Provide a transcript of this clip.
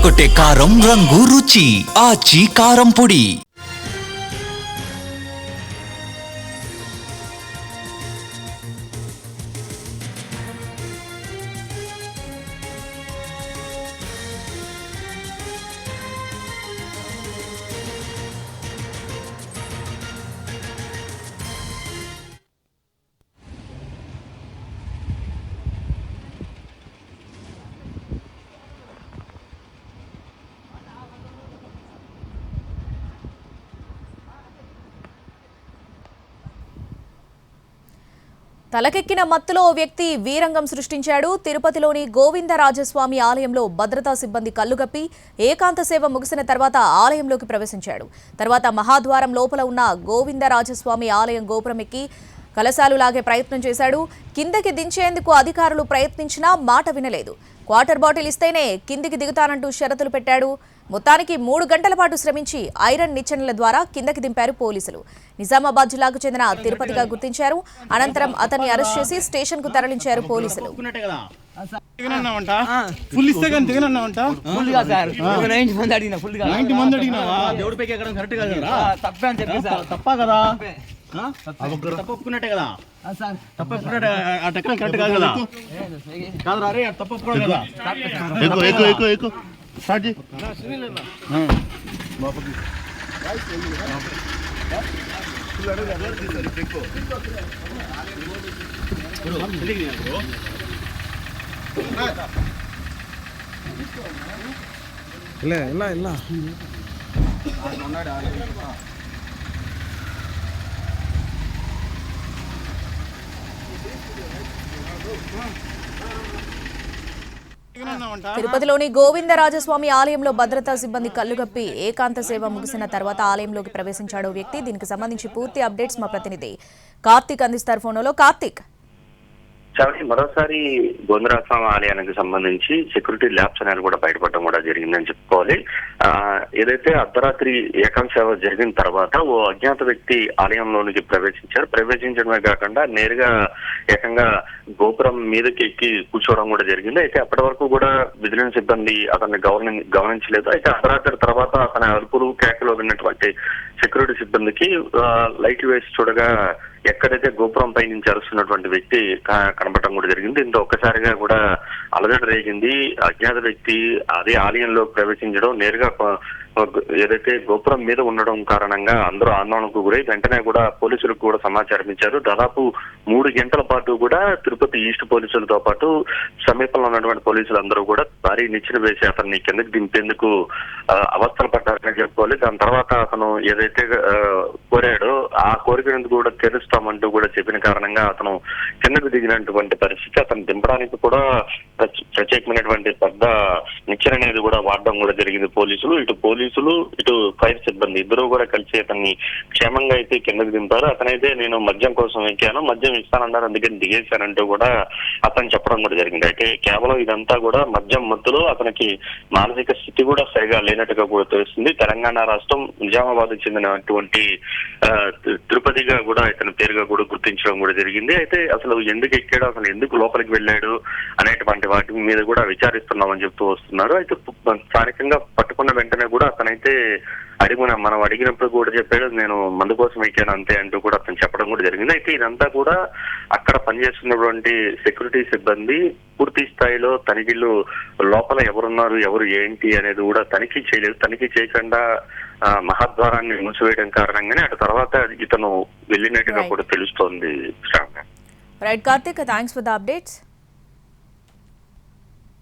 అదరగొట్టే కారం రంగు రుచి ఆచి కారం పొడి. తలకెక్కిన మత్తులో ఓ వ్యక్తి వీరంగం సృష్టించాడు. తిరుపతిలోని గోవిందరాజస్వామి ఆలయంలో భద్రతా సిబ్బంది కల్లుగప్పి ఏకాంత సేవ ముగిసిన తర్వాత ఆలయంలోకి ప్రవేశించాడు. తర్వాత మహాద్వారం లోపల ఉన్న గోవిందరాజస్వామి ఆలయం గోపురం ఎక్కి కలశాలు లాగే ప్రయత్నం చేశాడు. కిందకి దించేందుకు అధికారులు ప్రయత్నించినా మాట వినలేదు. క్వార్టర్ బాటిల్ ఇస్తేనే కిందికి దిగుతానంటూ షరతులు పెట్టాడు. మొత్తానికి 3 గంటల పాటు శ్రమించి ఐరన్ నిచ్చెనల ద్వారా కిందకి దింపారు పోలీసులు. నిజామాబాద్ జిల్లాకు చెందిన తిరుపతిగా గుర్తించారు. అనంతరం అతన్ని అరెస్ట్ చేసి స్టేషన్ కు తరలించారు పోలీసులు. తప్పుకున్నట్టే కదా తప్పుకున్నట్టే కరెక్ట్ కాదు కదా కాదు రే తప్పుకున్నాడు కదా స్టార్ట్ చేయి ಇಲ್ಲ ಇಲ್ಲ ಇಲ್ಲ తిరుపతిలోని గోవిందరాజస్వామి ఆలయంలో భద్రతా సిబ్బంది కల్లుగప్పి ఏకాంత సేవ ముగిసిన తర్వాత ఆలయంలోకి ప్రవేశించాడు వ్యక్తి. దీనికి సంబంధించి పూర్తి అప్డేట్స్ మా ప్రతినిధి కార్తీక్ అందిస్తారు ఫోన్లో. కార్తీక్, మరోసారి గోవిందరాజస్వామి ఆలయానికి సంబంధించి సెక్యూరిటీ ల్యాబ్స్ అనేది కూడా బయటపడడం కూడా జరిగిందని చెప్పుకోవాలి. ఏదైతే అర్ధరాత్రి ఏకాంత సేవ జరిగిన తర్వాత ఓ అజ్ఞాత వ్యక్తి ఆలయంలోనికి ప్రవేశించడమే కాకుండా నేరుగా ఏకంగా గోపురం మీదకి ఎక్కి కూర్చోవడం కూడా జరిగింది. అయితే అప్పటి వరకు కూడా విజిలెన్స్ సిబ్బంది అతన్ని గమనించలేదు. అయితే అర్ధరాత్రి తర్వాత అతని అరుపులు కేకలు విన్నటువంటి సెక్యూరిటీ సిబ్బందికి లైట్ వేసి చూడగా ఎక్కడైతే గోపురం పై నుంచి అరుస్తున్నటువంటి వ్యక్తి కనబడటం కూడా జరిగింది. దీంతో ఒక్కసారిగా కూడా అలజడి రేగింది. అజ్ఞాత వ్యక్తి అదే ఆలయంలో ప్రవేశించడం, నేరుగా ఏదైతే గోపురం మీద ఉండడం కారణంగా అందరూ ఆందోళనకు గురై వెంటనే కూడా పోలీసులకు కూడా సమాచారం ఇచ్చారు. దాదాపు 3 గంటల పాటు కూడా తిరుపతి ఈస్ట్ పోలీసులతో పాటు సమీపంలో ఉన్నటువంటి పోలీసులందరూ కూడా భారీ నిచ్చెన వేసి అతన్ని కిందకి దింపేందుకు అవస్థలు పడ్డారని చెప్పుకోవాలి. దాని తర్వాత అతను ఏదైతే కోరాడో ఆ కోరికను కూడా తీరుస్తామంటూ కూడా చెప్పిన కారణంగా అతను కిందకు దిగినటువంటి పరిస్థితి. అతను దింపడానికి కూడా ప్రత్యేకమైనటువంటి పెద్ద నిచ్చెన అనేది కూడా వాడడం కూడా జరిగింది పోలీసులు. ఇటు ఫైర్ సిబ్బంది ఇద్దరు కూడా కలిసి అతన్ని క్షేమంగా అయితే కిందకు దింపారు. అతనైతే నేను మద్యం కోసం ఎక్కాను, మద్యం ఇస్తానన్నారు, అందుకని దిగేశానంటూ కూడా అతను చెప్పడం కూడా జరిగింది. అయితే కేవలం ఇదంతా కూడా మద్యం మత్తులో అతనికి మానసిక స్థితి కూడా సరిగా లేనట్టుగా కూడా తెలుస్తుంది. తెలంగాణ రాష్ట్రం నిజామాబాద్ చెందినటువంటి తిరుపతిగా కూడా ఇతని పేరుగా కూడా గుర్తించడం కూడా జరిగింది. అయితే అసలు ఎందుకు ఎక్కాడు, అసలు ఎందుకు లోపలికి వెళ్ళాడు అనేటువంటి వాటి మీద కూడా విచారిస్తున్నామని చెప్తూ వస్తున్నారు. అయితే స్థానికంగా పట్టుకున్న వెంటనే కూడా అతనైతే మనం అడిగినప్పుడు కూడా చెప్పాడు, నేను మందు కోసం ఎక్కాను అంతే అంటూ కూడా అతను చెప్పడం కూడా జరిగింది. అయితే ఇదంతా కూడా అక్కడ పనిచేస్తున్నటువంటి సెక్యూరిటీ సిబ్బంది పూర్తి స్థాయిలో తనిఖీలు లోపల ఎవరున్నారు, ఎవరు ఏంటి అనేది కూడా తనిఖీ చేయలేదు. తనిఖీ చేయకుండా మహాద్వారాన్ని మూసివేయడం కారణంగానే అటు తర్వాత ఇతను వెళ్ళినట్టుగా కూడా తెలుస్తోంది. Right Karthik, thanks for the updates.